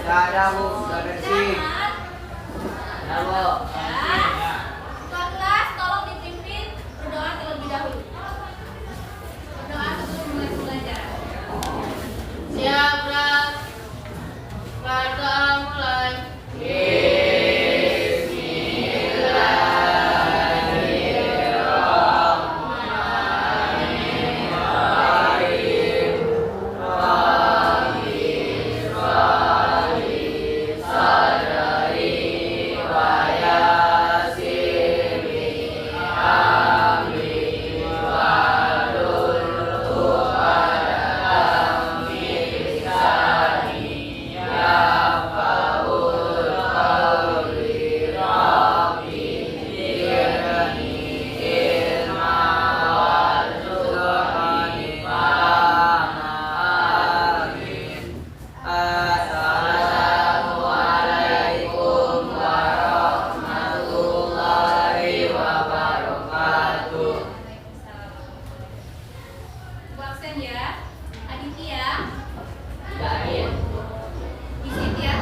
Sudah ada Bu, sudah bersih. Ya Bu. Tuan kelas, tolong dipimpin berdoa terlebih dahulu. Berdoa sebelum mulai belajar. Siap, kelas. Berdoa mulai. Absen ya, Aditya. Izin ya.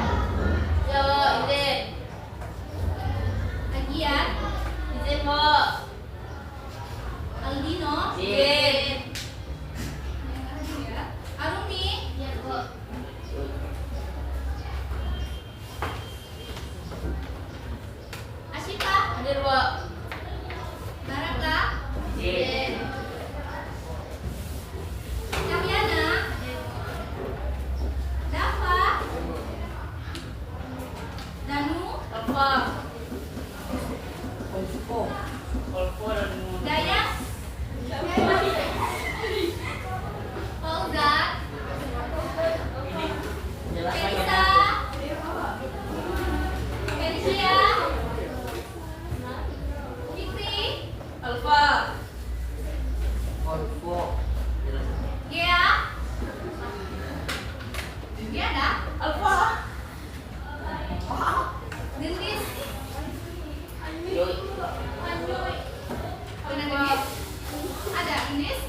Ya, izin. Agian. Izin, Bu. Aldino. Izin. Arumi. Ya, Bu. Asyifa. Hadir, Bu. Baraka. Izin. Karyana, Dafa, Danu, Dayas, Fauzan, Felisa, Felicia, Fikri, Alfa, Gea, ada? Alfa, Gendis, Anjoy, Gendis, ada Ines,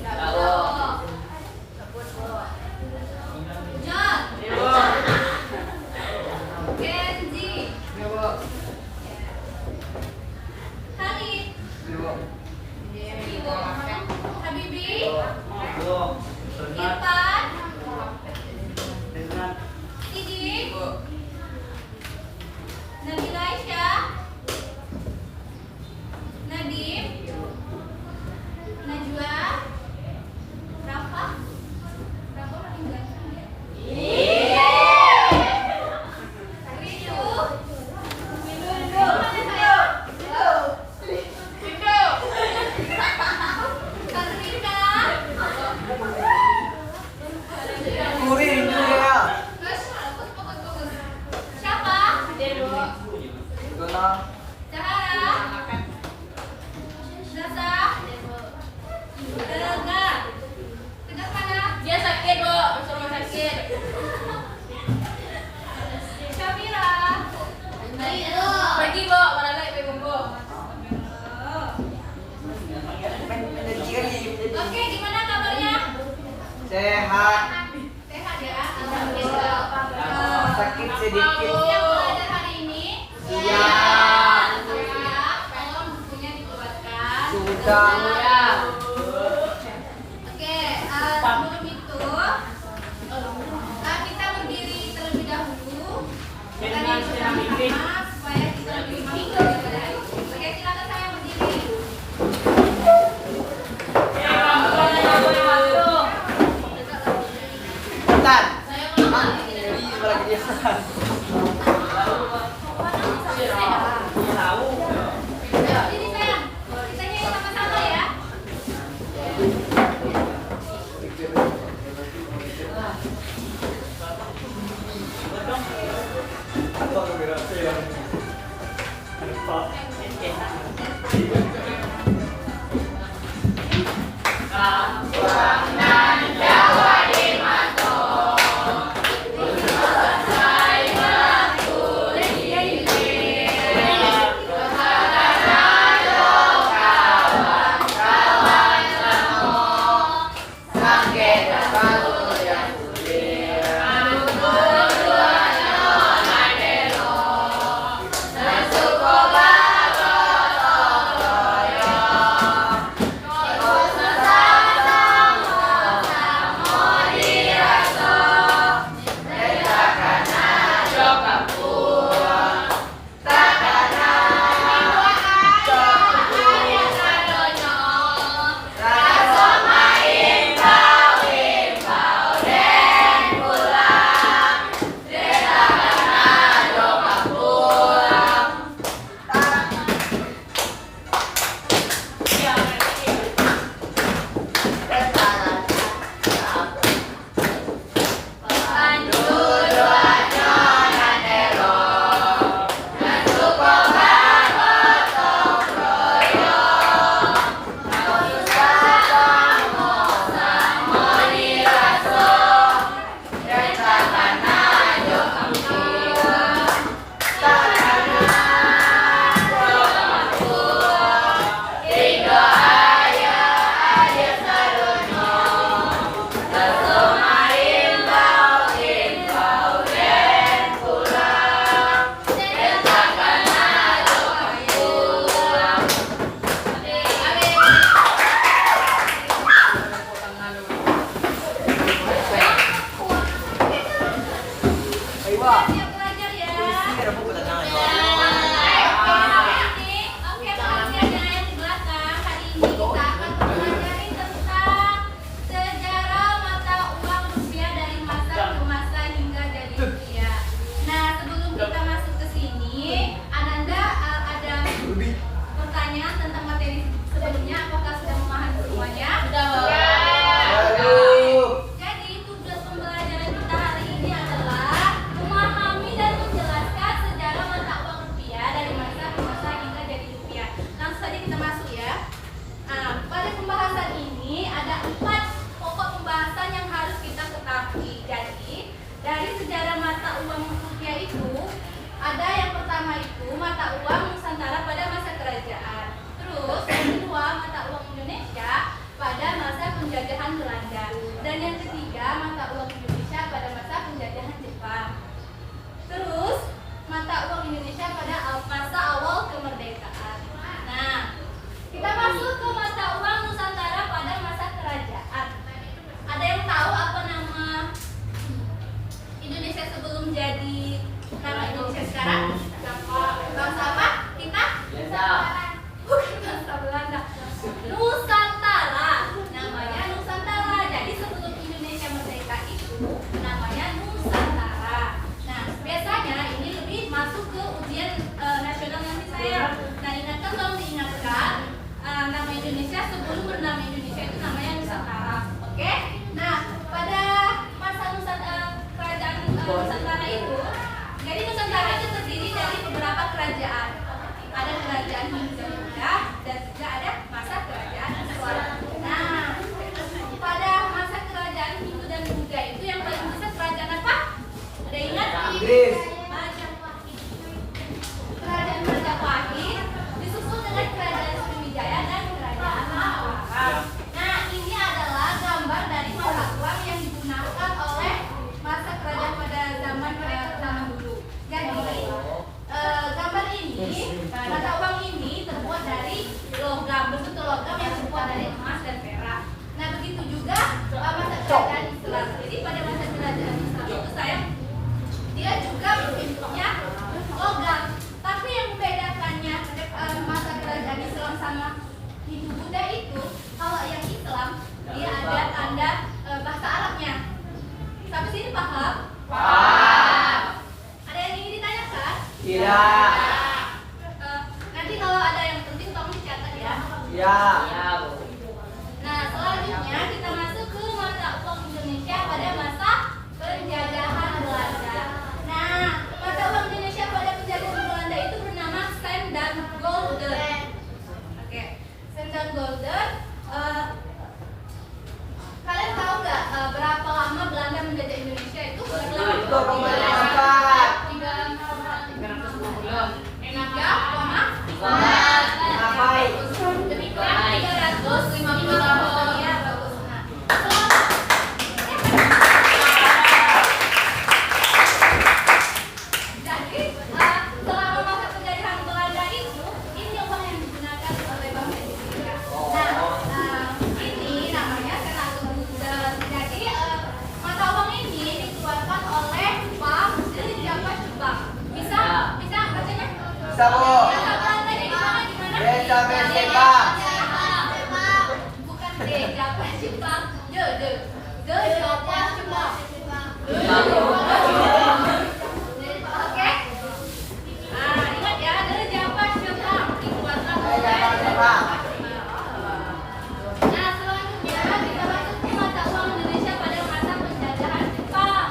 John, Kenji, Khalid, Habibi, Irfan, Sidik, Nabila Aisyah, Nadim, Najwa, Rafa paling ganteng ya. Rindu, mana saya? Karika, Bagus. Siapa? Cahara, Zaza, Tegas mana? Dia sakit, Bu. Masuk rumah sakit. Syafira, pergi, Bu. Mana lagi pergi, Bu? Oke, gimana kabarnya? Sehat. Sehat ya, alhamdulillah. Sakit sedikit. Siap belajar hari ini? Siap. Siap. Tolong bukunya dikeluarkan. Sudah. Oke, sebelum itu kita berdiri terlebih dahulu. Kita bersama supaya kita lebih semangat daripada hari ini. Oke, silakan saya berdiri. Bentar. Saya ulang lagi. Lagi dia. Berdiri sayang. Kita nyanyi sama-sama ya. Jawa di Mato, selesai ada yang pertama itu mata uang Nusantara pada masa kerajaan. Terus yang kedua mata uang Indonesia pada masa penjajahan Belanda. Dan yang ketiga mata uang Indonesia pada masa penjajahan Jepang. Terus mata uang Indonesia pada masa awal kemerdekaan. Nah, kita masuk ke mata uang Nusantara pada masa kerajaan. Ada yang tahu apa nama Indonesia sebelum jadi nama Indonesia sekarang? Bangsa apa? Kita? Bukan bangsa Belanda. Nusantara. Namanya Nusantara. Jadi sebelum Indonesia merdeka itu namanya Nusantara. Nah, biasanya ini lebih masuk ke ujian nasional nanti saya. Nah, ingatkan, tolong diingatkan nama Indonesia sebelum bernama Indonesia itu namanya Nusantara. Oke? Nah, pada masa kerajaan Nusantara itu, jadi Nusantara itu terdiri dari beberapa kerajaan. Ada kerajaan Hindu dan Buddha dan juga ada masa kerajaan Islam. Nah, pada masa kerajaan Hindu dan Buddha itu yang paling besar kerajaan apa? Ada ingat? Inggris. Majapahit. Kerajaan Majapahit disusul dengan kerajaan Sriwijaya dan kerajaan Mataram. Nah, ini adalah gambar dari mata uang yang digunakan oleh masa kerajaan pada zaman dulu. Jadi gambar ini, mata uang ini terbuat dari logam, bentuk logam yang terbuat dari emas dan perak. Nah, begitu juga masa kerajaan Islam. Jadi pada masa kerajaan Islam itu dia juga bentuknya logam. Tapi yang membedakannya masa kerajaan Islam sama Hindu Buddha itu, kalau yang Islam dia ada tanda bahasa Arabnya. Sampai sini paham? Paham. Ada yang ingin ditanyakan? Tidak. Nanti kalau ada yang penting tolong dicatat ya. Ya. Nah, selanjutnya kita masuk ke mata uang Indonesia pada masa penjajahan Belanda. Nah, mata uang Indonesia pada penjajahan Belanda itu bernama Cent dan Gulden. Oke, Cent dan Gulden. Kalian tahu nggak berapa lama Belanda menjajah Indonesia itu? Berapa lama? 350 tahun. Ya, bagus. Jadi selama masa penjajahan Belanda itu, ini uang yang digunakan oleh bangsa Indonesia. Nah, ini namanya Senator Gulden. Jadi mata uang ini dikeluarkan oleh Bank Java Jepang. Bisa bacanya? Bisa, Bu. Bahasa Belanda di mana? Desa Jepang. Bukan Java Jepang. Java Jepang. Oke. Ingat ya, Java Jepang dikeluarkan oleh Jepang. Nah, selanjutnya kita masuk ke mata uang Indonesia pada masa penjajahan Jepang.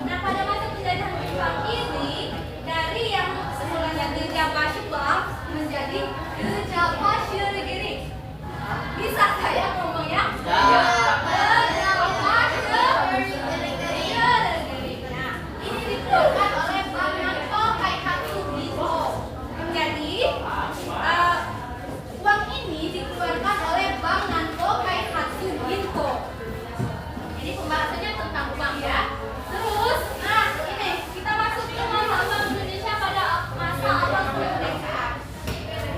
Nah, pada masa penjajahan Jepang ini, dari yang semulanya Java Jepang menjadi Java Shirogiri. Bisa saya ngomongnya? Nah, ini dikeluarkan oleh Bank Nanto Kaikhatsu Ginko. Jadi, uang ini dikeluarkan oleh Bank Nanto Kaikhatsu Ginko. Ini pembahasannya tentang uang ya. Terus, nah ini kita masuk ke masa uang Indonesia pada masa awal kemerdekaan.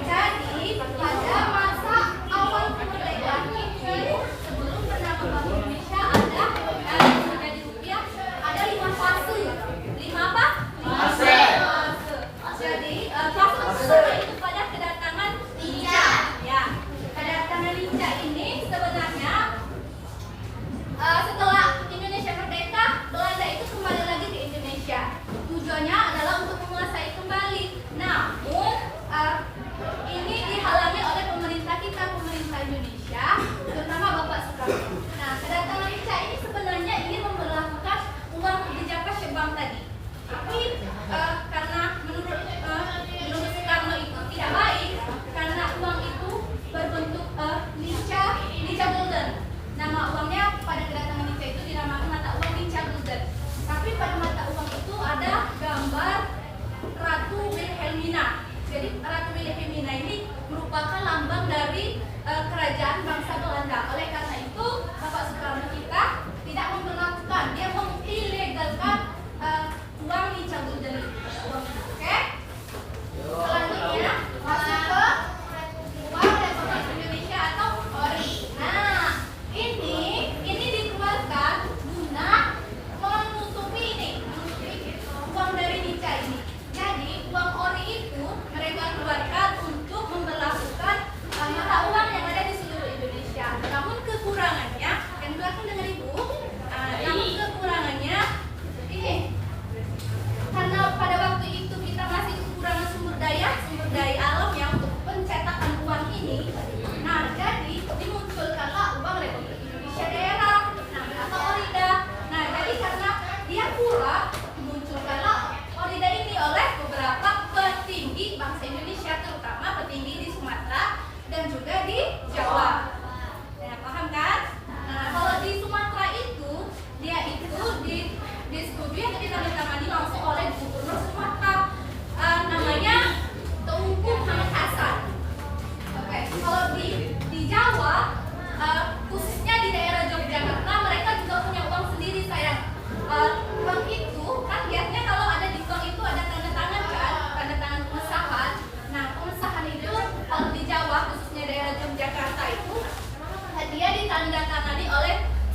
Jadi, pada masa awal kemerdekaan ini, sebelum bernama Bank Indonesia ada menjadi rupiah, ada 5 fase. 5 apa? 5 Fase. Jadi, fase pertama itu pada kedatangan Lincah. Ya, kedatangan Lincah ini sebenarnya setelah Indonesia merdeka, Belanda itu kembali lagi ke Indonesia. Tujuannya adalah untuk menguasai kembali. Namun, ini dihalangi oleh pemerintah kita, pemerintah Indonesia, terutama Bapak Soekarno. Nah, kedatangan Lincah ini sebenarnya ingin memperlakukan uang di Java Jepang tadi. Tapi karena menurut Soekarno itu tidak baik, karena uang itu berbentuk Lincah Gulden. Nama uangnya pada kedatangan Lincah itu dinamakan mata uang Lincah Gulden. Tapi pada mata uang itu ada gambar ratu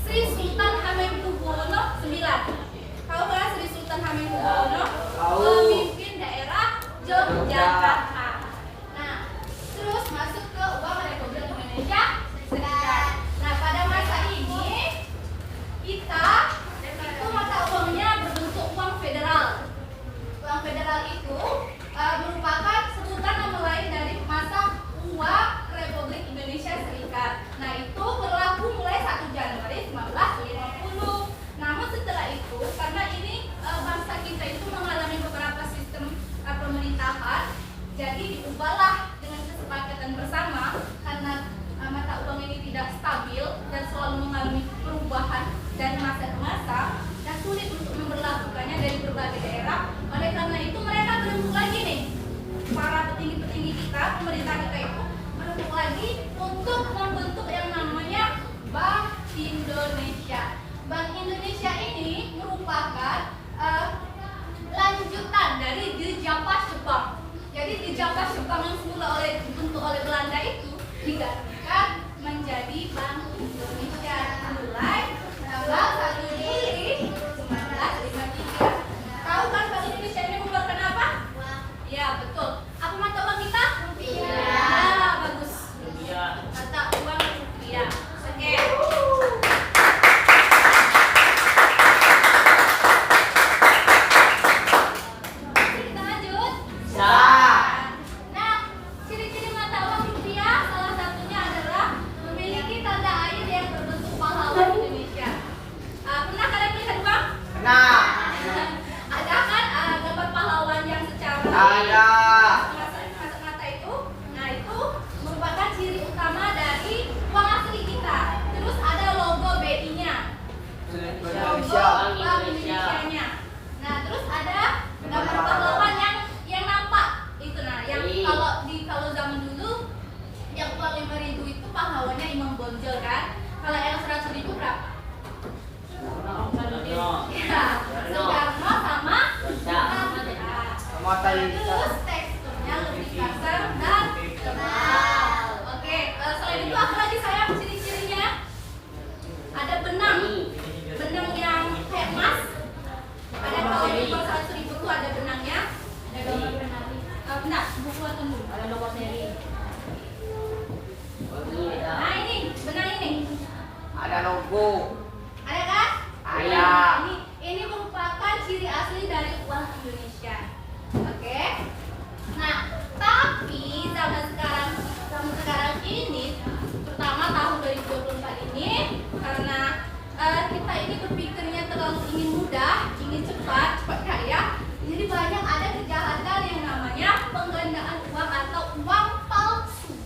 Sri Sultan Hamengkubuwono IX. Tahu nggak Sri Sultan Hamengkubuwono? Pemimpin daerah Yogyakarta. Nah, terus masuk ke uang Republik Indonesia Serikat. Nah, pada masa ini kita itu mata uangnya berbentuk uang federal. Uang federal itu merupakan sebutan nama lain dari masa uang Republik Indonesia Serikat. Nah, itu berlaku mulai 1 Januari 1950. Namun setelah itu, karena ini bangsa kita itu mengalami beberapa sistem pemerintahan, jadi diubahlah dengan kesepakatan bersama karena mata uang ini tidak stabil dan selalu mengalami perubahan dari masa ke masa dan sulit untuk memberlakukannya dari berbagai daerah. Oleh karena itu mereka berembuk lagi nih, para petinggi-petinggi kita, pemerintah kita itu berembuk lagi untuk membentuk yang namanya Bank Indonesia. Bank Indonesia ini merupakan lanjutan dari Dijapah Jepang. Jadi Dijapah Jepang yang semula dibentuk oleh Belanda itu digantikan menjadi Bank Indonesia mulai tanggal 1 Juli 1953. Tahu kan Bank Indonesia ini mengeluarkan apa? Ya, betul. Apa mata uang kita? Rupiah. Bagus. Mata uang rupiah. Oke. Kita lanjut. Nah, ciri-ciri mata uang rupiah salah satunya adalah memiliki tanda air yang berbentuk pahlawan Indonesia. Pernah kalian melihat uang? Ada kan gambar pahlawan yang secara mata itu? Nah, itu merupakan ciri utama dari uang asli kita. Terus ada logo BI-nya. Logo Bank Indonesia-nya. Nah, terus ada gambar pahlawan yang nampak itu. Nah, yang kalau zaman dulu yang uang 5.000 itu pahlawannya Imam Bonjol kan. Kalau yang 100.000 berapa? Ya, Soekarno sama terus teksturnya lebih kasar dan tebal. Oke, selain itu apa lagi sayang ciri-cirinya? Ada benang yang kayak emas. Ada kalau di bawah 100.000 tuh ada benangnya. Ada gambar benang. Bentar, buku atau dulu? Ada nomor seri. Nah, ini benang ini. Ada logo. Ada kan? Ada. Ini merupakan ciri asli dari uang Indonesia. Oke. Nah, tapi zaman sekarang ini, pertama tahun 2024 ini, karena kita ini berpikirnya terlalu ingin mudah, ingin cepat kaya, jadi banyak ada kejahatan yang namanya penggandaan uang atau uang palsu.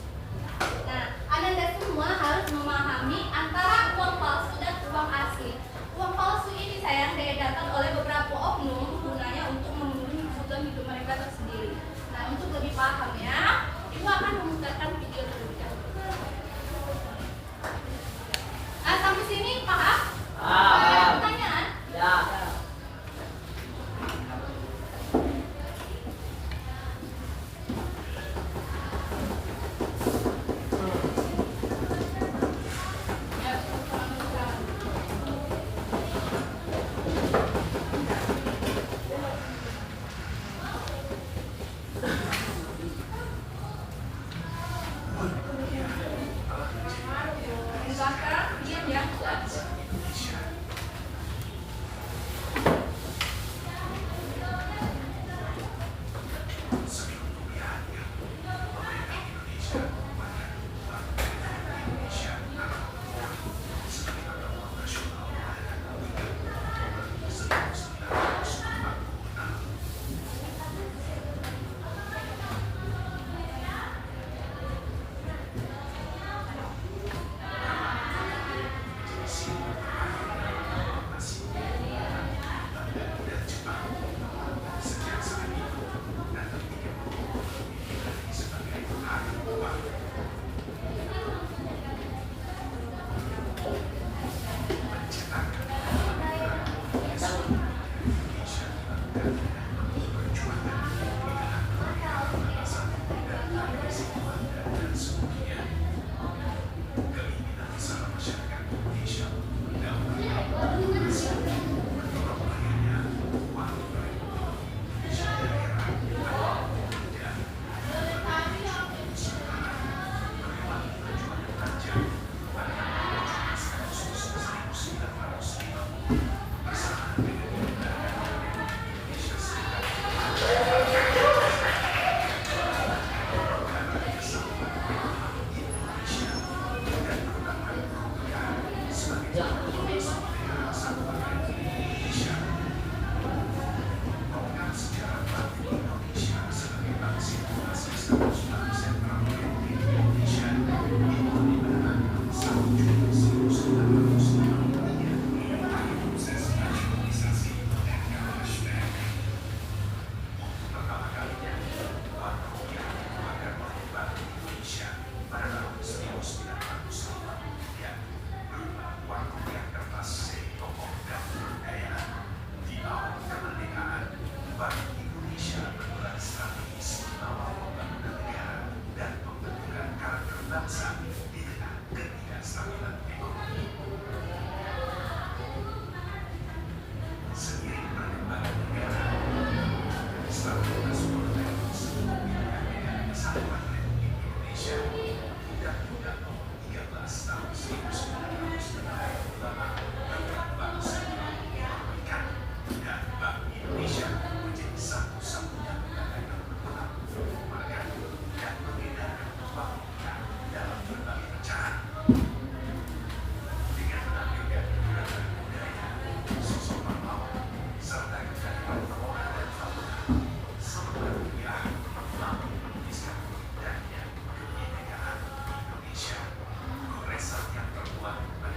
Nah, Anda semua harus memahami antara uang palsu dan uang asli. Uang palsu ini sayang diedarkan oleh beberapa oknum gunanya untuk memenuhi kebutuhan hidup mereka tersendiri. Nah, untuk lebih paham ya, Ibu akan memutarkan video terlebih dahulu. Sampai sini paham? Ada pertanyaan? Ya.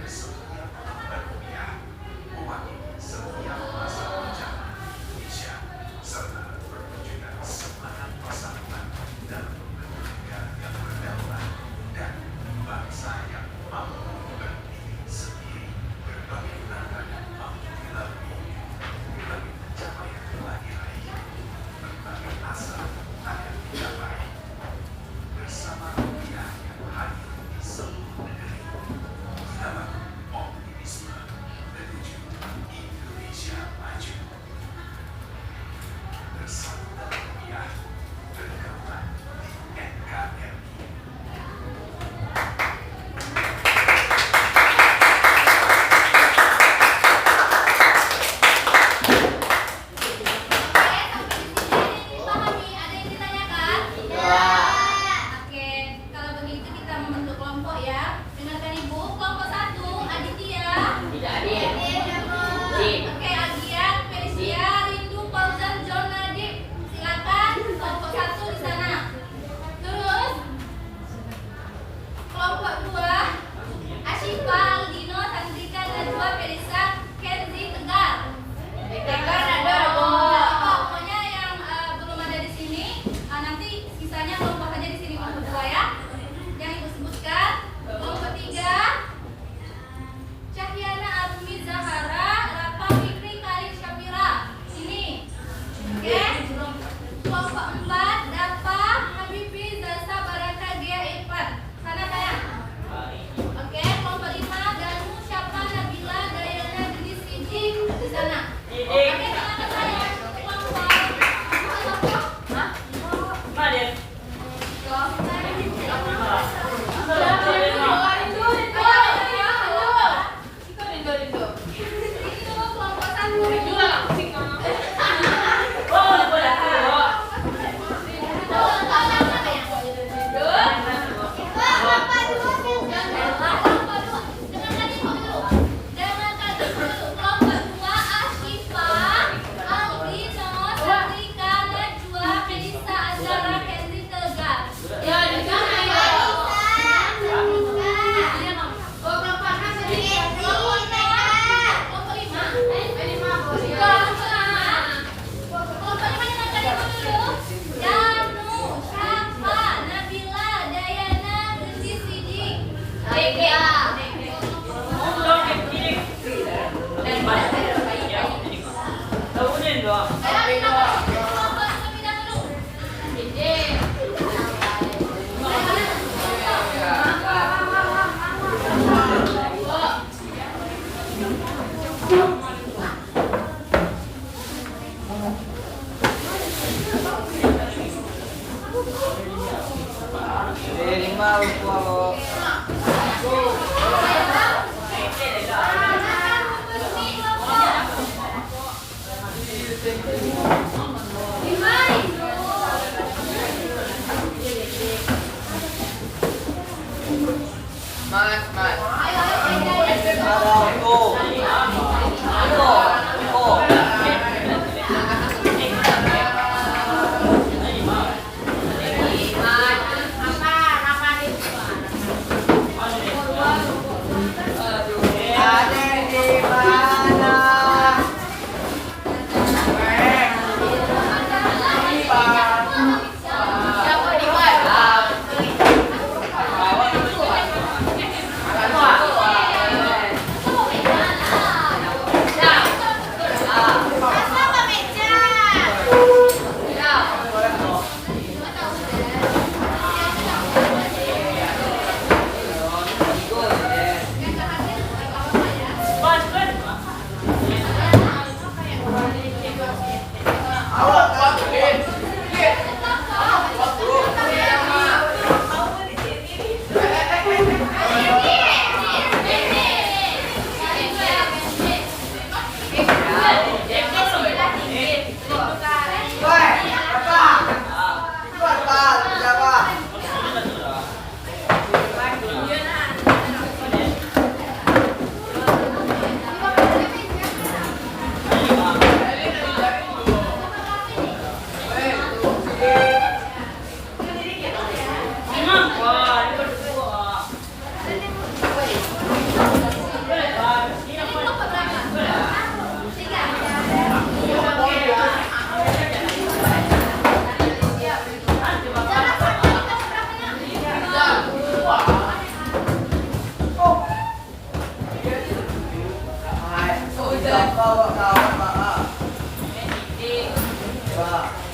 setiap lembar rupiah, mewakili setiap masa perjalanan Indonesia, serta perwujudan semangat persatuan dalam membentuk negara yang berdaulat dan bangsa yang mampu berdiri sendiri. Berbagai tantangan mampu dilalui, berbagai pencapaian telah diraih, berbagai asa akan dicapai. Bersama rupiah yang hadir di seluruh negeri, kita bangun bawa kawan Pak. Pak.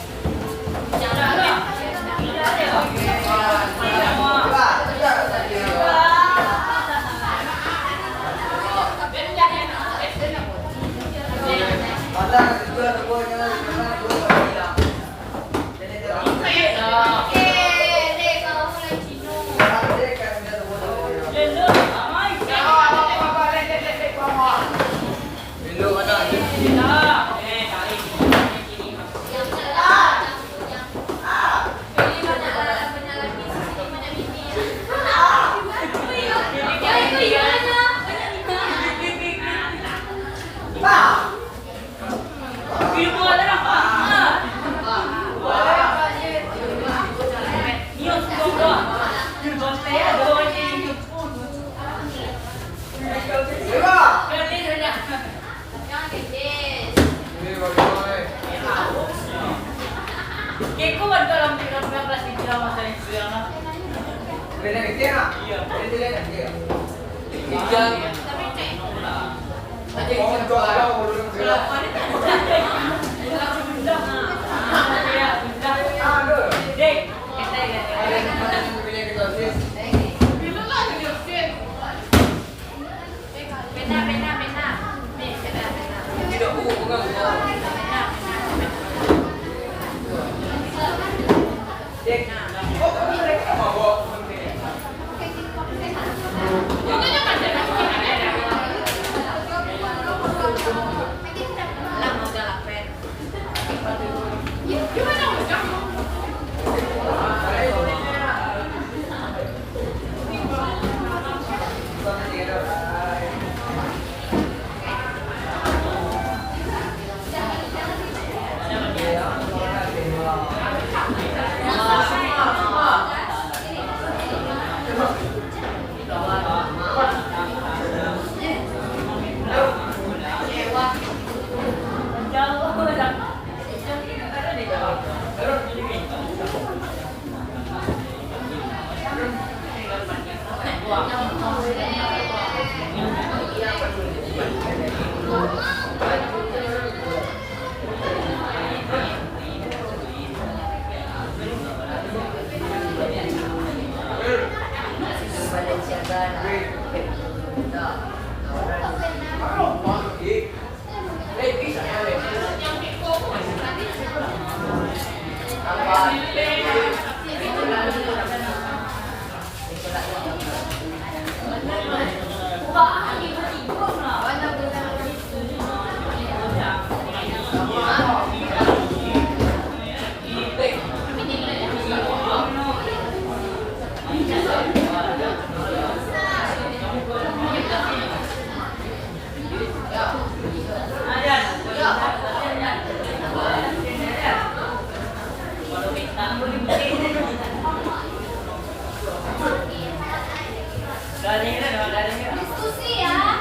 Diskusi ya.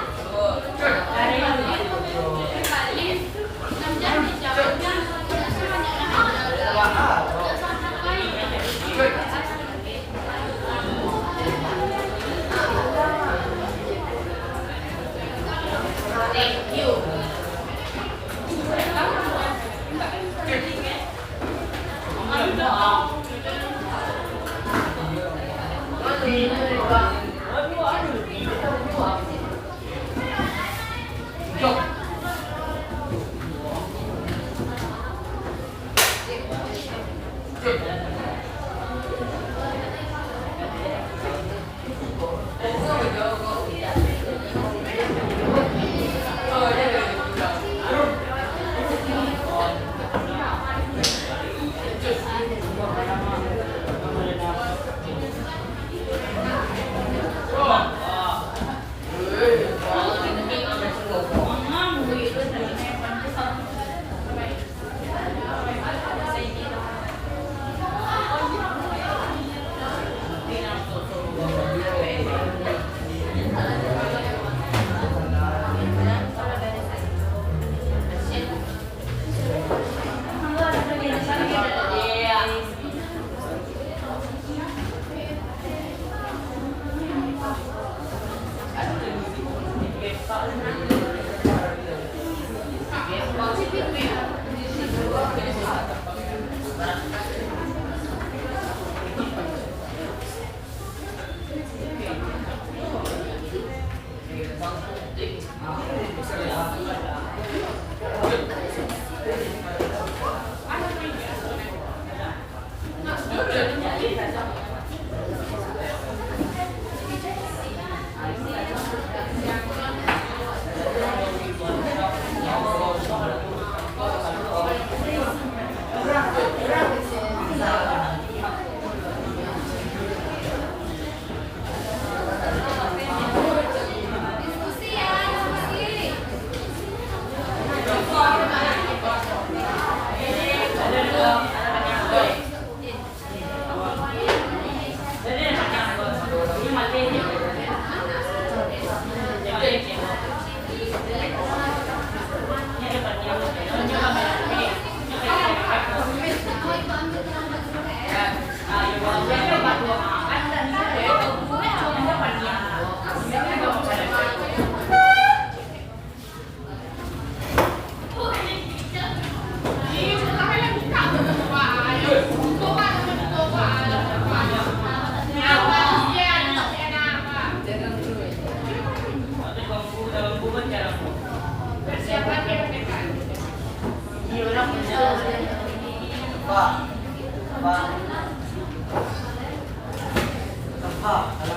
Alam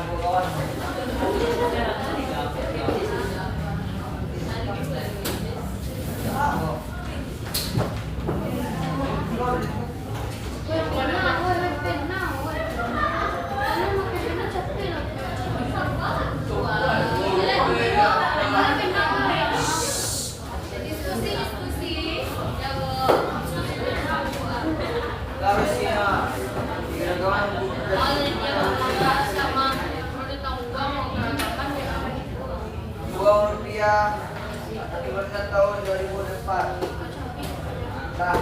ko kawan. Rupiah akibatnya tahun 2004. Nah,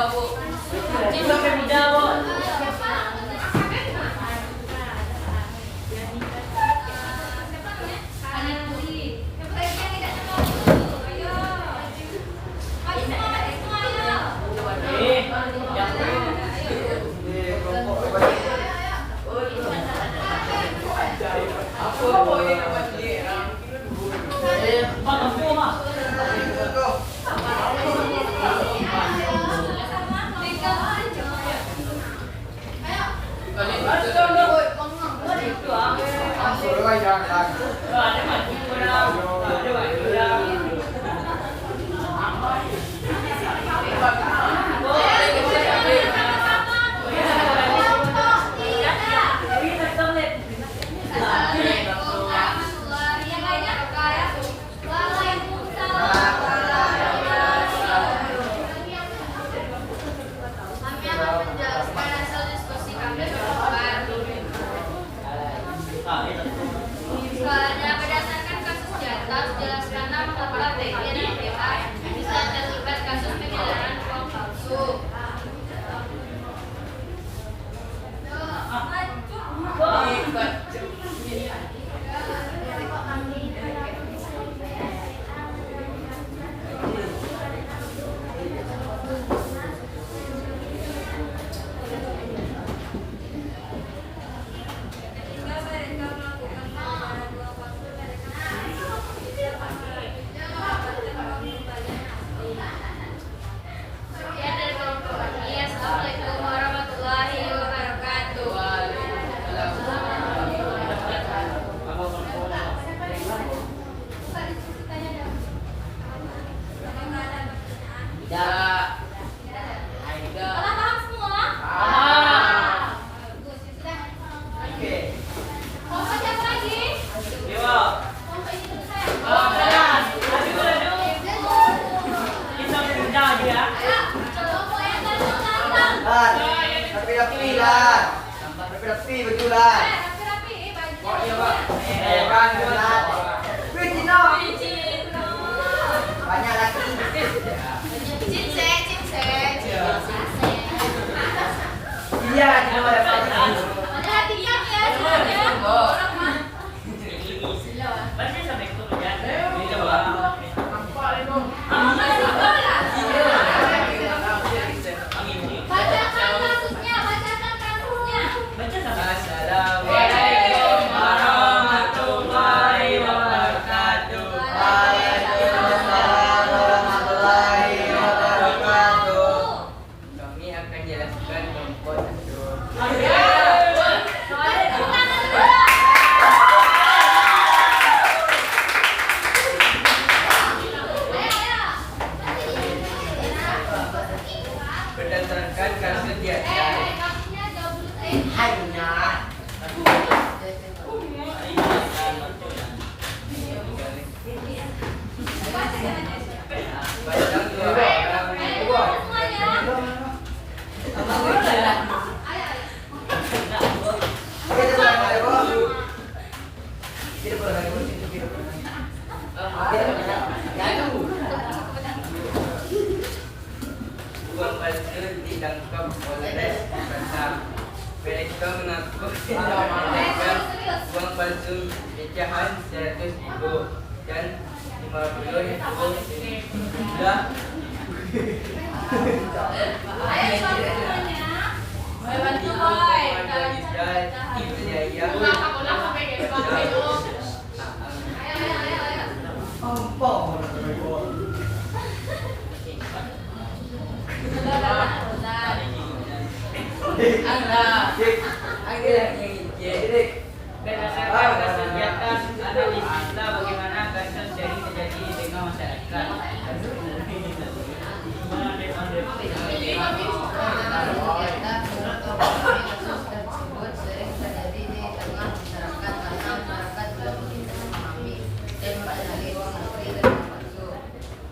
Bu. Soalnya berdasarkan kasus nyata, jelaskan nama kepala BI dan BA bisa terlibat kasus peredaran uang palsu. Assalamualaikum warahmatullahi wabarakatuh. Telah paham semua? Bagus, ya sudah. Kelompok siapa lagi? Kelompok ini dulu saya. Ayo, kelompok yang tantang. Rapi-rapi lah. Rapi-rapi betulan. Rapi-rapi, baju. Wih, Cino. Banyak lagi. Cincin. Iya, Cino dapat. Perhatikan ya semuanya. Orang mah. Bacakan kasusnya. Assalamualaikum warahmatullahi wabarakatuh. Waalaikumsalam warahmatullahi wabarakatuh. Kami akan jelaskan kelompok itu. Berdasarkan kasus nyata. Hanya. Banyak dua orang. Kita boleh mulai, Bu. Kita boleh mulai, Bu. Kita boleh. Uang palsu ditangkap oleh Resam. Mereka mengaku mendapatkan uang palsu pecahan 100.000 dan 50.000 sudah berdasarkan kasus nyata analisislah bagaimana kasus jadi terjadi di tengah masyarakat.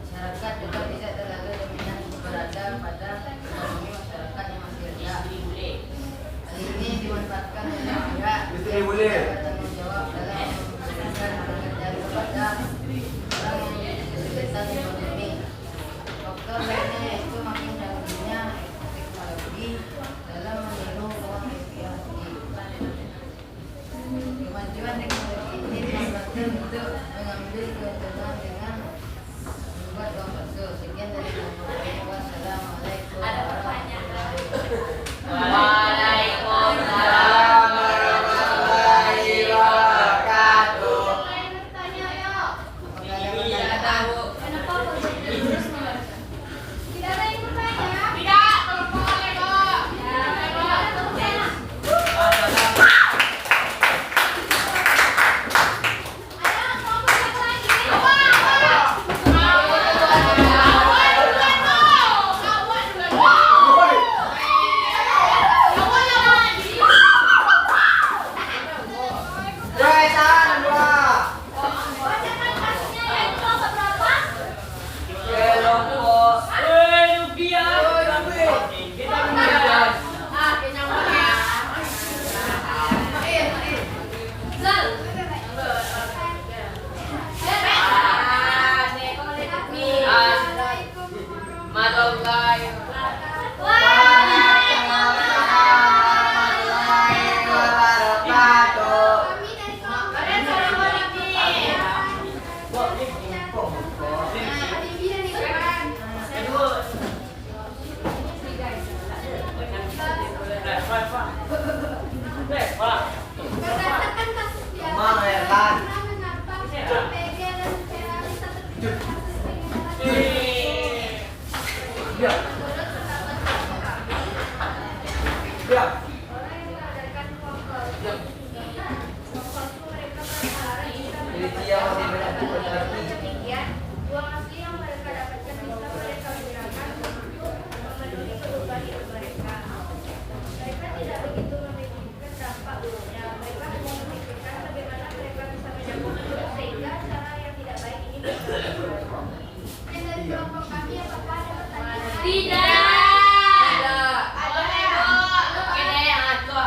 Masyarakat juga tidak terlalu dominan berada pada ekonomi masyarakat yang masih rendah. Hal ini dimanfaatkan oleh pihak yang tidak bertanggung jawab dalam Ya. Menurut pendapat kami, Ya. orang yang mengadakan uang palsu, uang palsu mereka berharap bisa Jadi dia masih mendapatkan berarti uang berarti. palsu. Demikian, uang asli yang mereka dapatkan bisa mereka gunakan untuk memenuhi kebutuhan hidup mereka. Mereka tidak begitu memikirkan dampak buruknya. Mereka hanya memikirkan bagaimana mereka bisa menjaga hidup sehingga cara yang tidak baik ini bisa dilakukan. Yang dari kelompok kami apakah ada pertanyaan? Tidak. Ada ya? Oke deh, yang ada.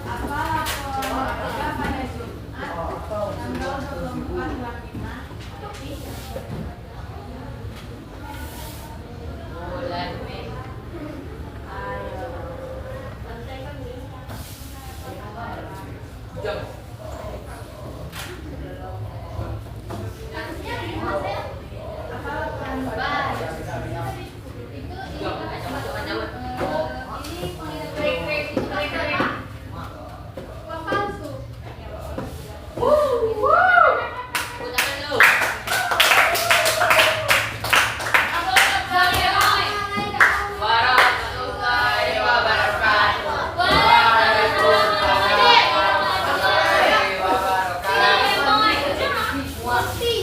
Apa olahraga pada Jumat tanggal 24/5? Bulan Mei. Ayo. Jam. Apa latihan Uang palsu. Putaran dulu. Warahmatullahi wabarakatuh. Waalaikumsalam warahmatullahi wabarakatuh. Murti.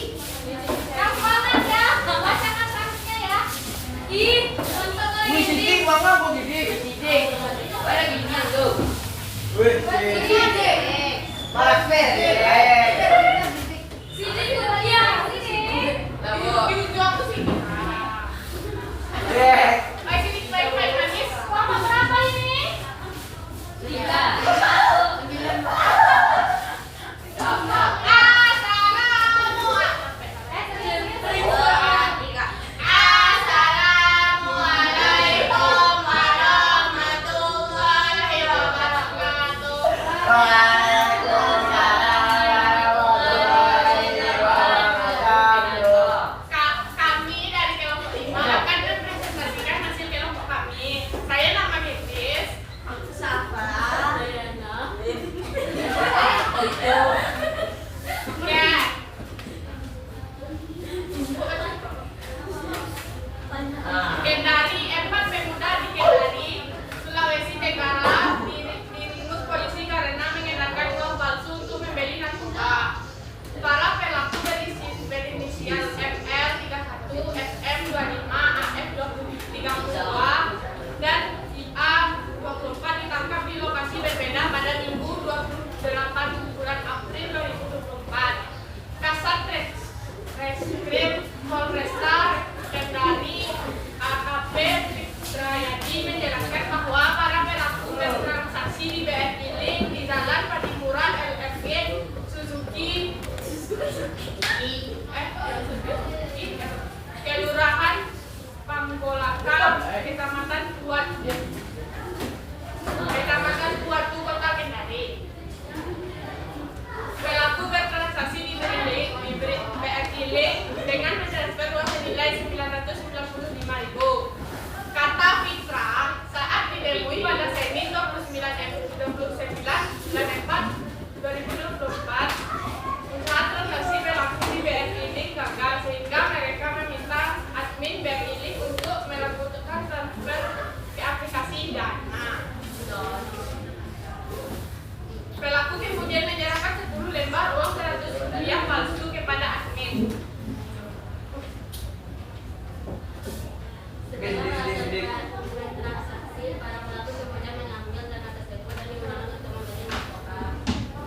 Yang banget ya. Bacakan sanksinya ya. Ih, untuk Ini ini. Siti, mama mau Siti. Sidik. Pada gini tuh. Wih, Mas Fer. Sini juga dia. Sini. Lalu. Uang berapa ini? Tiga. Assalamualaikum warahmatullahi wabarakatuh. Kami dari kelompok 5 akan mempresentasikan hasil kelompok kami. Saya nama Beatrice. Safa. Ya. Kendari, 4 pemuda di Kendari, Sulawesi Tenggara, diringkus polisi karena mengedarkan uang palsu untuk membeli narkoba. Para pelaku berinisial FL 31, SM 25, AF 32, dan IA 24 ditangkap di lokasi berbeda pada Minggu 28 bulan April 2024. Kasat Reskrim Polresta Kendari AKP Trayadi menjelaskan bahwa para pelaku bertransaksi di BRI Link di Jalan Patimuran LFG Suzuki Kelurahan Panggolaka Kecamatan Puatu Kota Kendari. Pelaku bertransaksi di BRI Link dengan mentransfer uang senilai 995.000. Kata Fitra saat ditemui pada Senin 29 bulan 4 2024, usaha transaksi pelaku di BRI Link gagal sehingga mereka meminta admin BRI Link untuk melakukan transfer ke aplikasi Dana. Pelaku kemudian menyerahkan 10 lembar uang Rp100 palsu kepada admin. Setelah melakukan transaksi, para pelaku kemudian mengambil dana tersebut dan digunakan untuk membeli narkoba.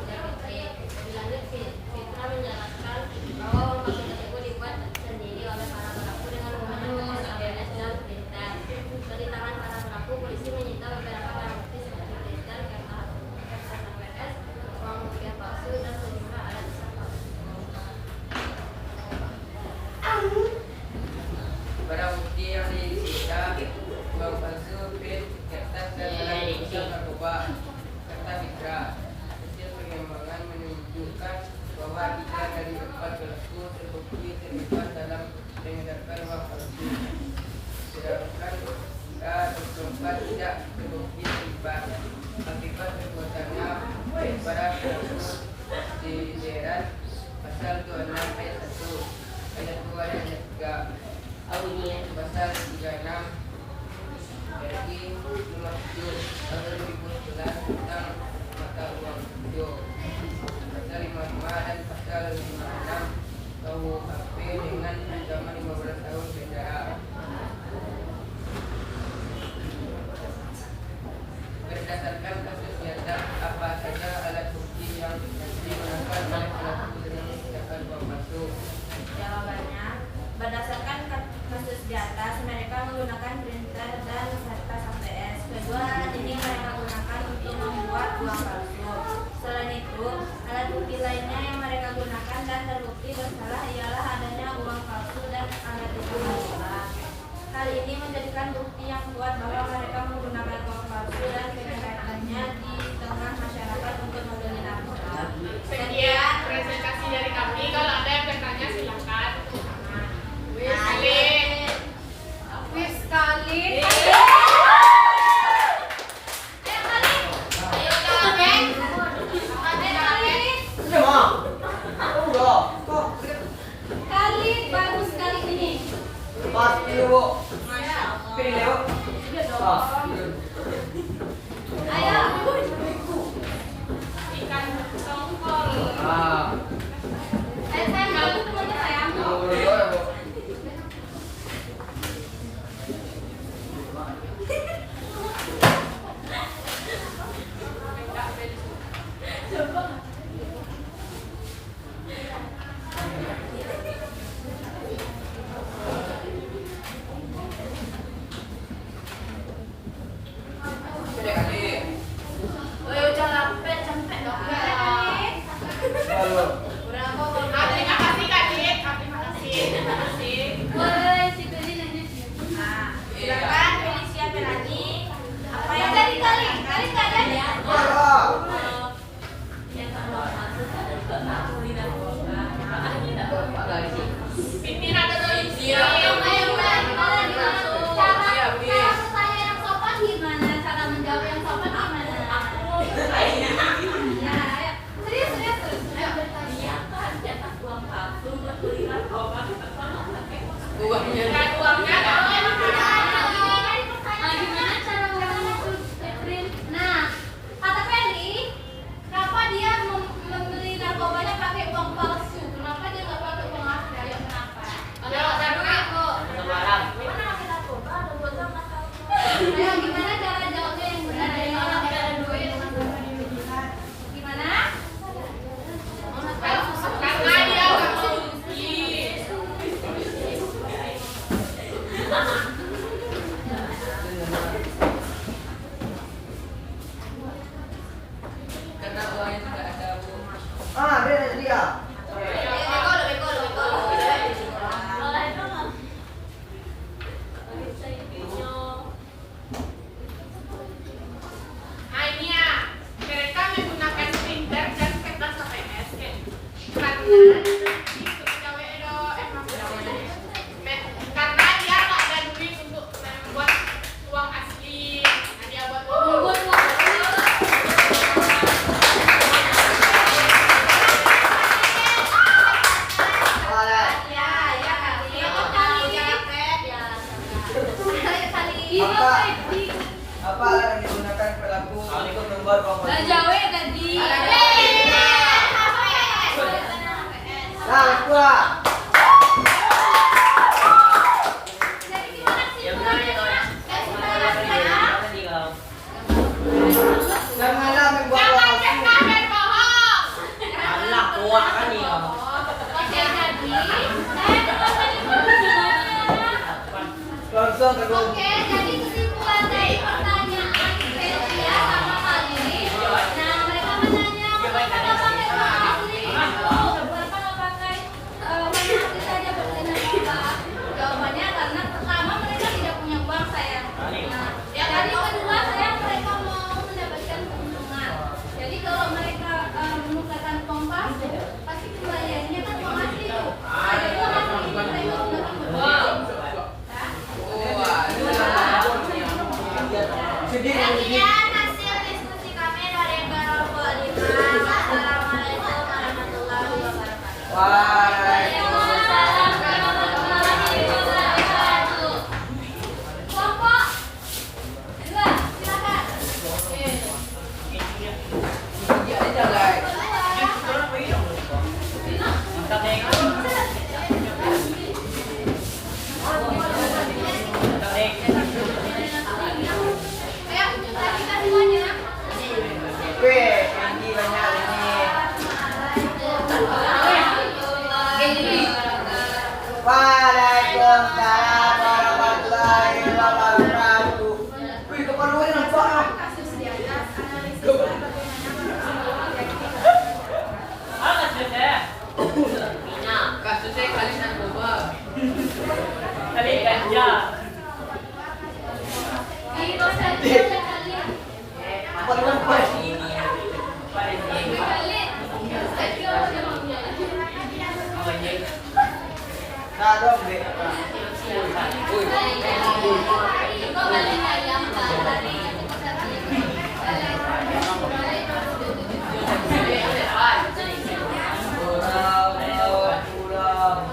Kemudian dilanjut Fitra menjelaskan bahwa uang palsu tersebut dibuat sendiri oleh para pelaku dengan menggunakan SMS dan printer. Dari tangan para pelaku, polisi menyita beberapa barang bukti seperti printer, kertas HPS, uang rupiah palsu, dan sejumlah alat hisap palsu. Barang bukti yang disita uang palsu, print, kertas dan alat hisap narkoba serta Fitra. Hasil pengembangan menunjukkan bahwa 3 dari 4 pelaku terbukti terlibat dalam mengedarkan uang palsu, sedangkan K24 tidak terbukti terlibat. Akibat perbuatannya, para pelaku di daerah pasal 26 ayat 1, ayat 2 dan ayat 3. Pasal 36 RI 57 tahun 2011 tentang mata uang hijau. Pasal 55 dan pasal 56 KUHP dengan ancaman 15 tahun penjara. Berdasarkan kasus nyata, apa saja alat bukti yang digunakan oleh pelaku dalam tindakan uang palsu? Jawabannya, berdasarkan kasus di atas, mereka menggunakan printer dan serta HPS. Kedua, alat ini mereka gunakan untuk membuat uang palsu. Selain itu, alat bukti lainnya yang mereka gunakan dan terbukti bersalah ialah adanya uang palsu dan alat itu murah. Hal ini menjadikan bukti yang kuat bahwa mereka menggunakan uang palsu dan menyerahkannya di tengah masyarakat untuk membeli narkoba. Sekian presentasi dari kami. Kalau ada yang bertanya silakan. Wis kali. Khalid, bagus sekali ini. Pasti bu. Pilih bu. Ayo. Ikan tongkol. Saya mau temannya saya. Terima kasih Kak Dit. Terima kasih. Silakan Felicia Pelani. Apa yang tadi kali nggak ada ya? Pimpinan dulu izin. Cara saya yang sopan gimana? Cara menjawab yang sopan gimana? Ya, ayo. Serius. Uangnya Dan uangnya kalau emang ada. Gimana cara Nah, kata Feli, kenapa dia membeli narkobanya pakai uang palsu? Kenapa dia nggak pakai uang asli? Ayo kenapa? Ada duit kok. Mana pakai narkoba? Ada buat sama tahu. Ayo gimana cara jawabnya yang benar? Kalau tidak ada duit, gimana? Karena dia nggak mau rugi. karena uangnya tidak ada bu. Dia. Nah ini ya, mereka menggunakan printer dan kertas HPS karena karena dia nggak ada duit untuk membuat uang asli. Nah dia buat uang. Apa alat yang digunakan pelaku untuk membuat uang palsu? Nah, gua. Janganlah membuat uang palsu. Jangan bohong. Langsung ke gua. Oke, jadi kesimpulan dari pertanyaan Felicia sama Khalid. Nah, mereka menanya kenapa nggak pakai uang asli? Kenapa nggak pakai uang asli saja beli narkoba? Jawabannya karena pertama mereka tidak punya uang sayang. Nah, jadi kedua saya mereka mau mendapatkan keuntungan. Jadi kalau mereka menukarkan uang palsu, pasti kembaliannya kan uang asli tuh. Jadi uang asli ini mereka gunakan untuk Wah, Waalaikumsalam warahmatullahi wabarakatuh. Kelompok kedua, silakan. Iya aja guys. Ayo, kita semuanya. Wih, ini banyak ini. Waalaikumsalam warahmatullahi wabarakatuh. Wih, keperluan nampak ah. Kasus di atas analisis bagaimana Kasusnya kali narkoba. Keperluan apa? Nah, dong, Dek. Pulang.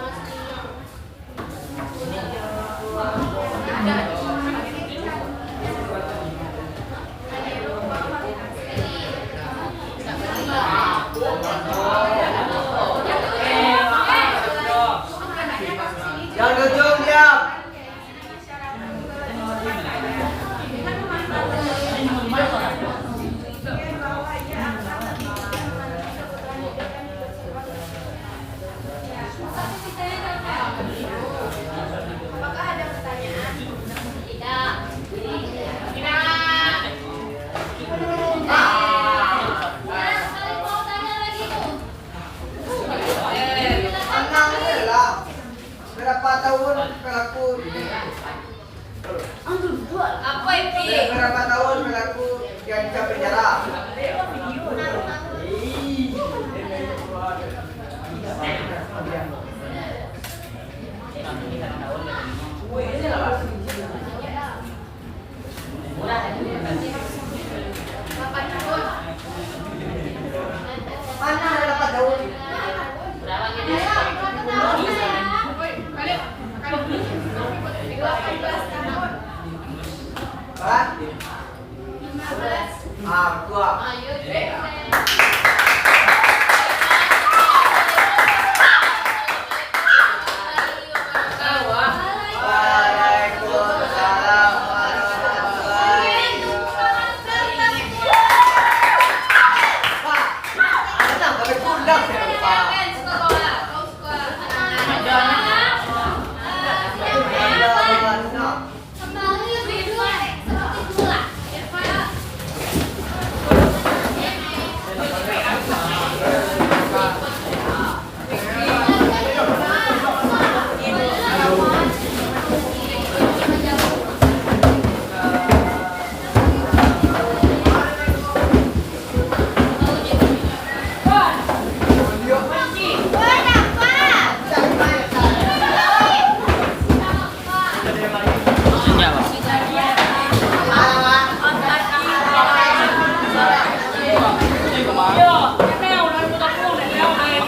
Jangan gejong, diam. apakah ada pertanyaan? Tidak. Sekali mau tanya lagi tuh. Tenang aja lah. Berapa tahun pelaku? Apa itu? Berapa tahun pelaku diancam penjara? Mana ada 8 tahun? Hah? 15. Gua. Ayo. Waalaikumsalam warahmatullahi wabarakatuh. Pak, ada nggak berkundak ya, Pak? Kembali berdua seperti semula.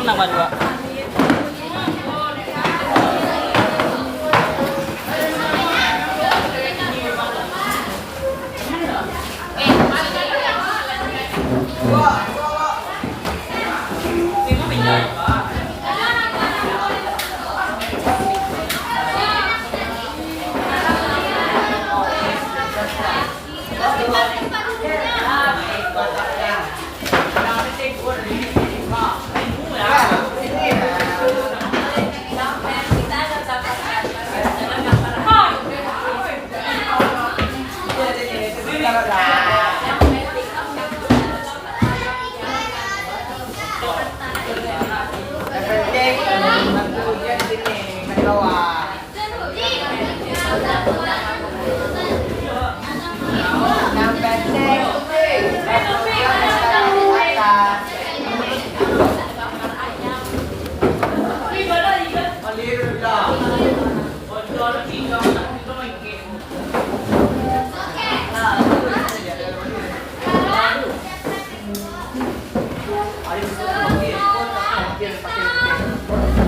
Kenapa dua? Ayo,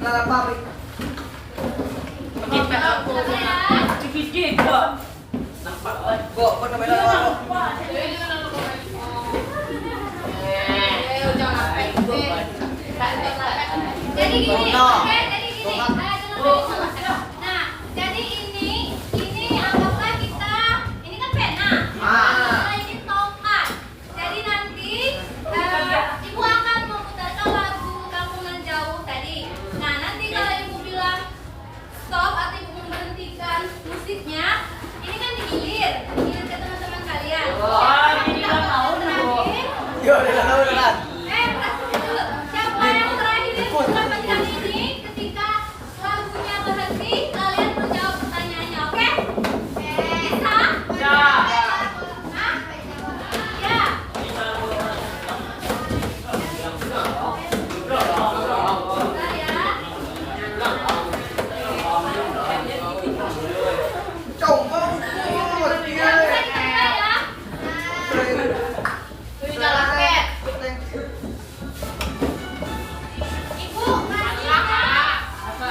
Lara pabrik. Bo, kau namanya Lara. Jadi gini, oke? Jadi gini. Nah, jadi ini anggaplah kita, ini kan pena. Nah, ini tongkat. Jadi nanti ibu akan memutarkan lagu Kampungan Jauh tadi. Nah, nanti kalau ibu bilang stop atau ibu memberhentikan musiknya, ini kan digilir ke teman-teman kalian. Yo, udah tahu kan? Siapa yang terakhir yang buka panggilan ini, ketika lagunya berhenti, kalian menjawab pertanyaannya, oke? Bisa? Hah? Ya. Bentar ya. Coba. Jangan ditanya ya. Ibu,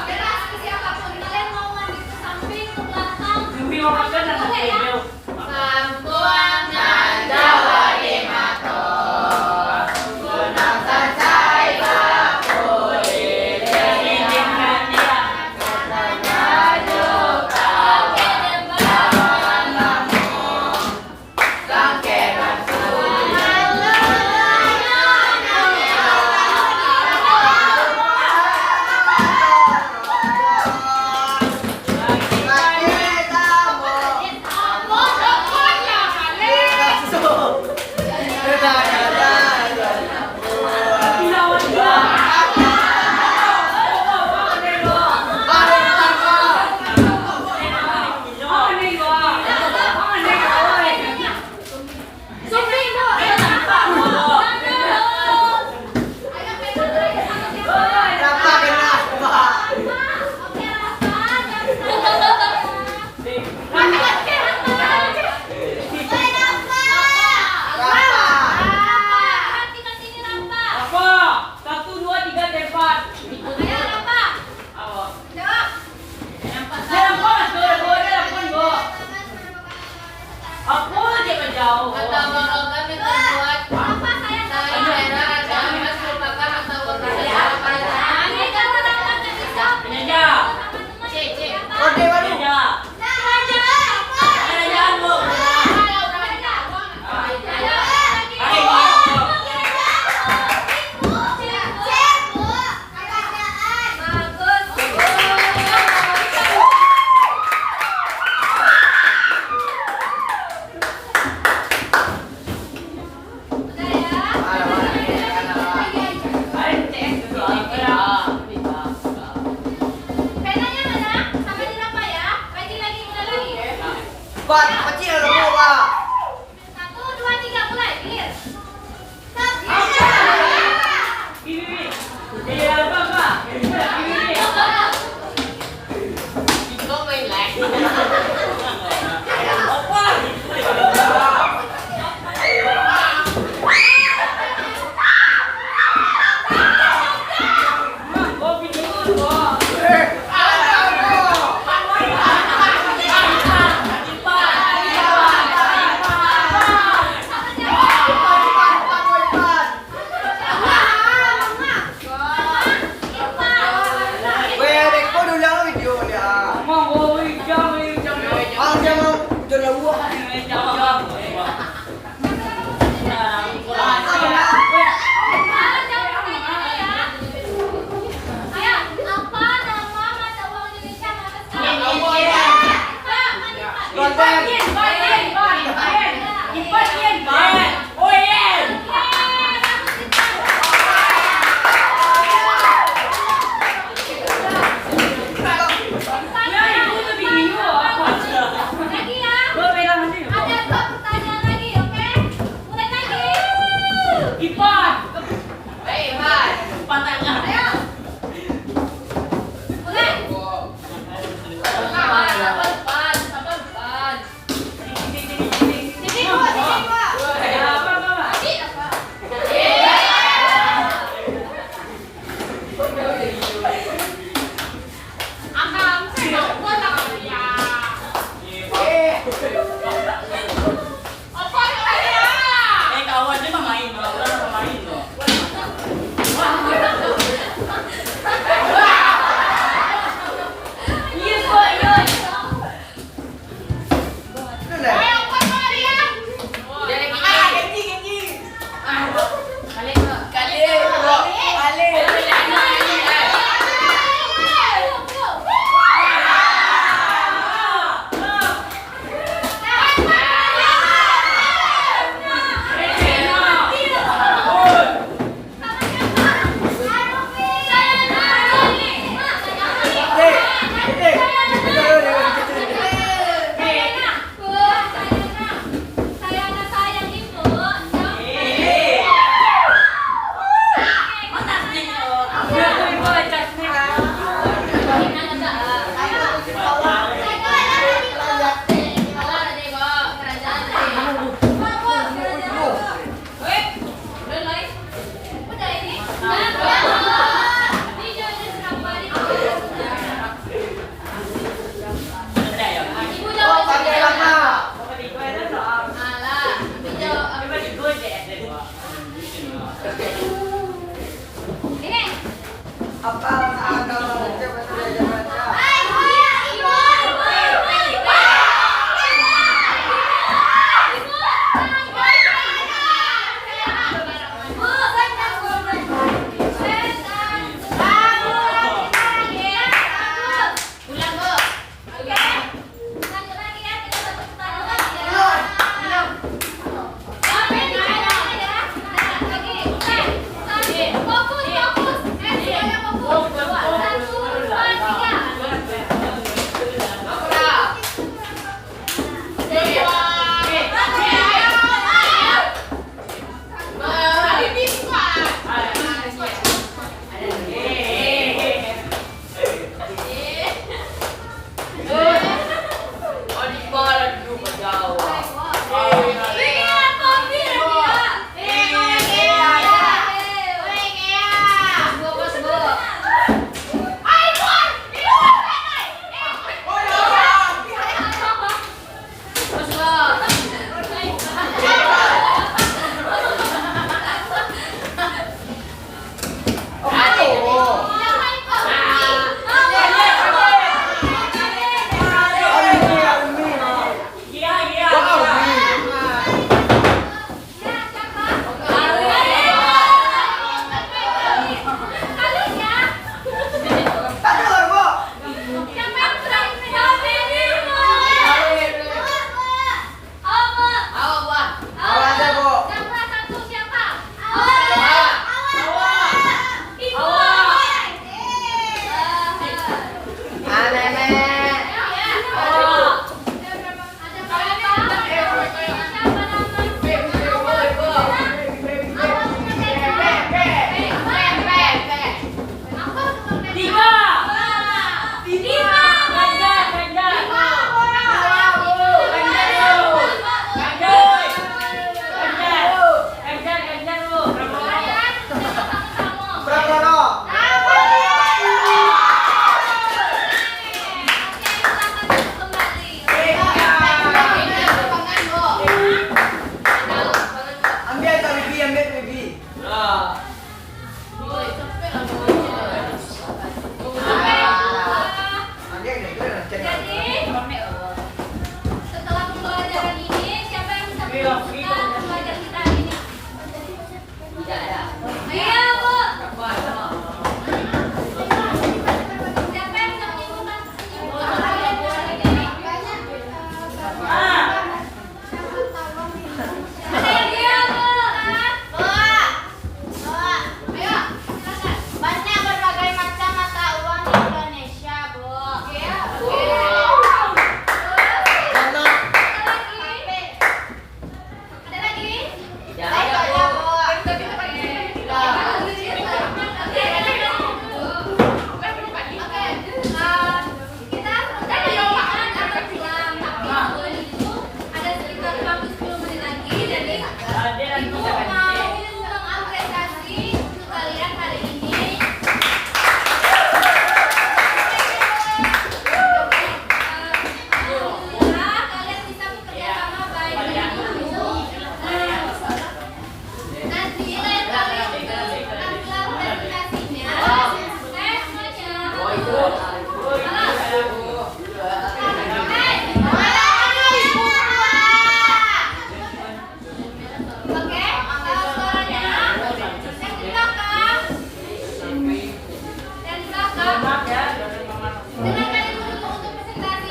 jelas ke siapapun. Kalian mau mandi ke samping, ke belakang. Boleh ya? Kecil dulu, Pak. 1, 2, 3, mulai. Clear.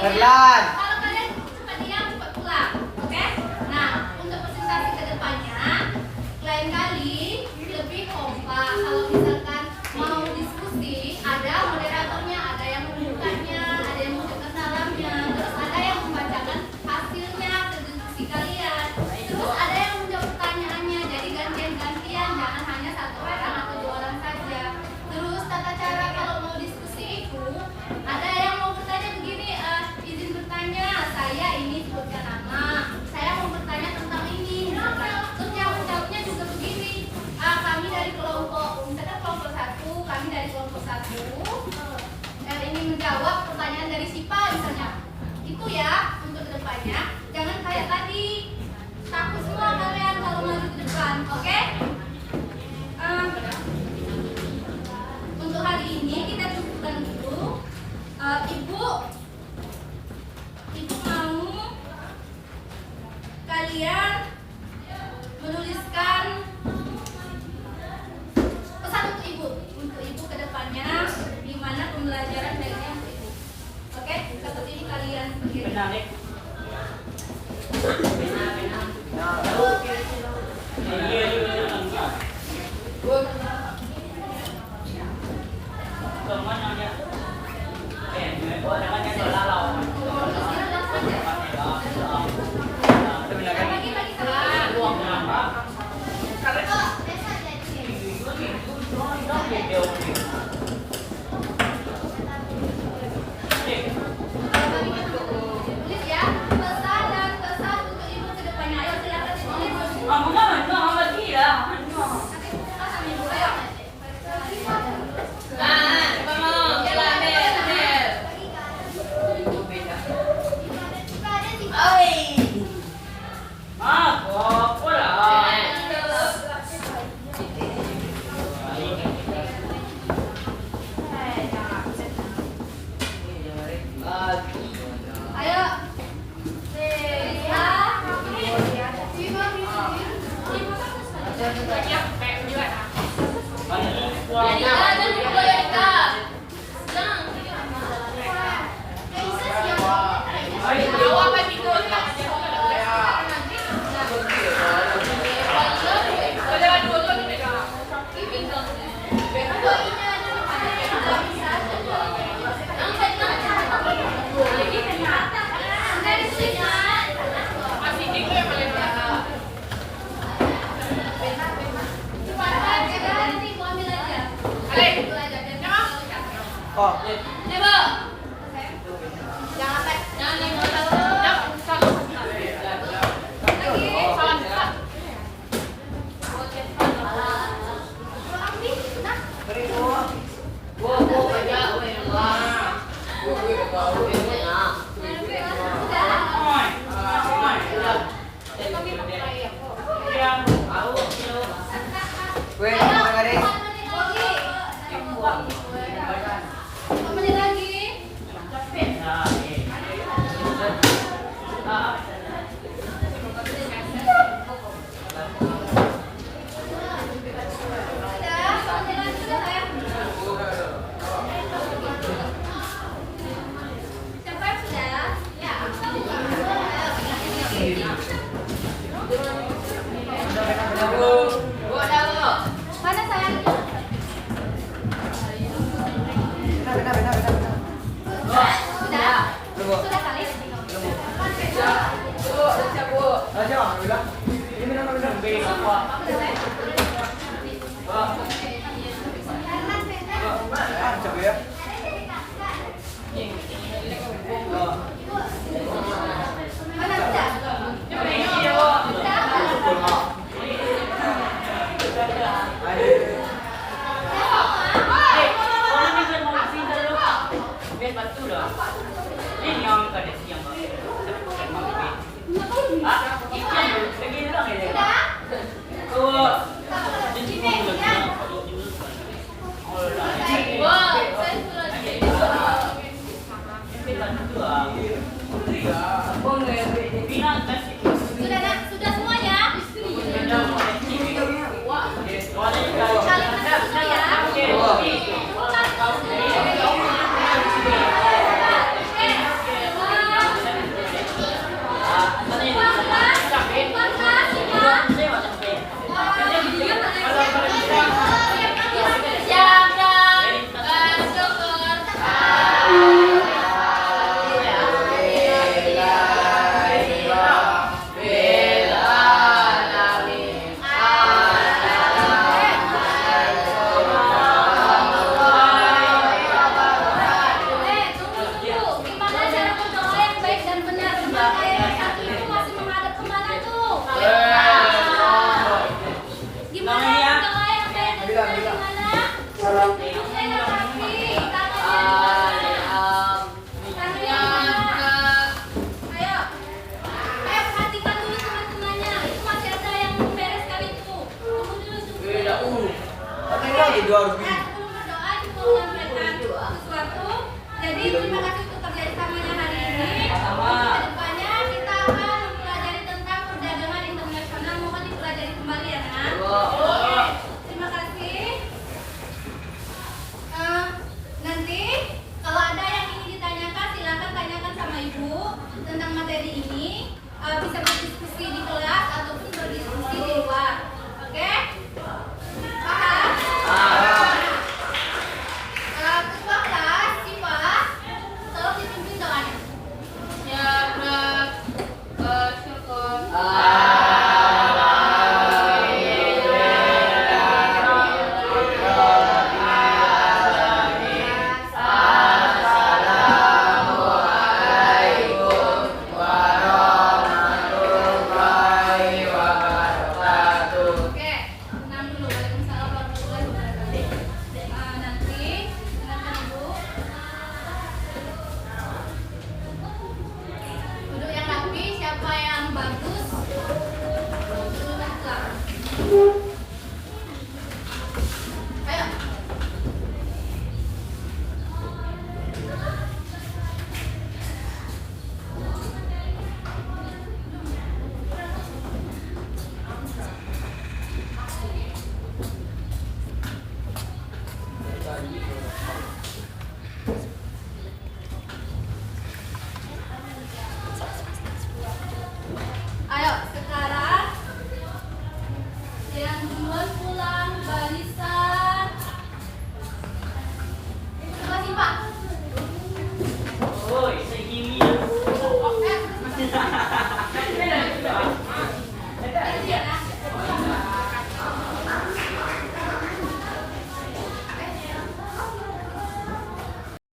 Erlan. Kalau kalian cepat diam, cepat pulang. Oke? Nah, untuk presentasi ke depannya, lain kali lebih kompak. Kalau misalkan mau diskusi, ada moderatornya, ada yang membukanya, ada yang mengucapkan salamnya, terus ada yang membacakan hasilnya ke diskusi kalian. Terus ada yang menjawab pertanyaannya, jadi gantian-gantian, jangan hanya satu orang atau dua orang saja. Terus tata cara kalau mau diskusi itu, ada yang mau bertanya begini, izin bertanya, saya ini sebutkan nama, saya mau bertanya tentang ini. Terus yang menjawabnya juga begini, kami dari kelompok, misalkan kelompok 1, kami dari kelompok 1 dan ingin menjawab pertanyaan dari Sipa misalnya. Itu ya untuk kedepannya, jangan kayak tadi takut semua kalian kalau maju ke depan, oke? Untuk hari ini kita garis begini. Benar deh. Iya iya. Kemana dia? Gua namanya Lalau. Bagi sama. Luang nama. Tulis ya, pesan dan kesan untuk ibu ke depannya. Ayo silakan ditulis. Kamu mana? Kamu lagi lah. Nanti kita sama ibu ayo. Ayo. Oh, gue mana garis? Mana sayang? Benar. Sudah? Tunggu. Sudah kali? Aja, bilang. Ini minum. Ah, coba ya. Mana sudah? Sudah nak? Sudah semuanya? Jadi terima kasih untuk kerjasamanya hari ini. Kedepannya kita akan mempelajari tentang perdagangan internasional. Mohon dipelajari kembali ya, Nak. Oke, terima kasih. Nanti kalau ada yang ingin ditanyakan silakan tanyakan sama Ibu. bisa berdiskusi di kelas ataupun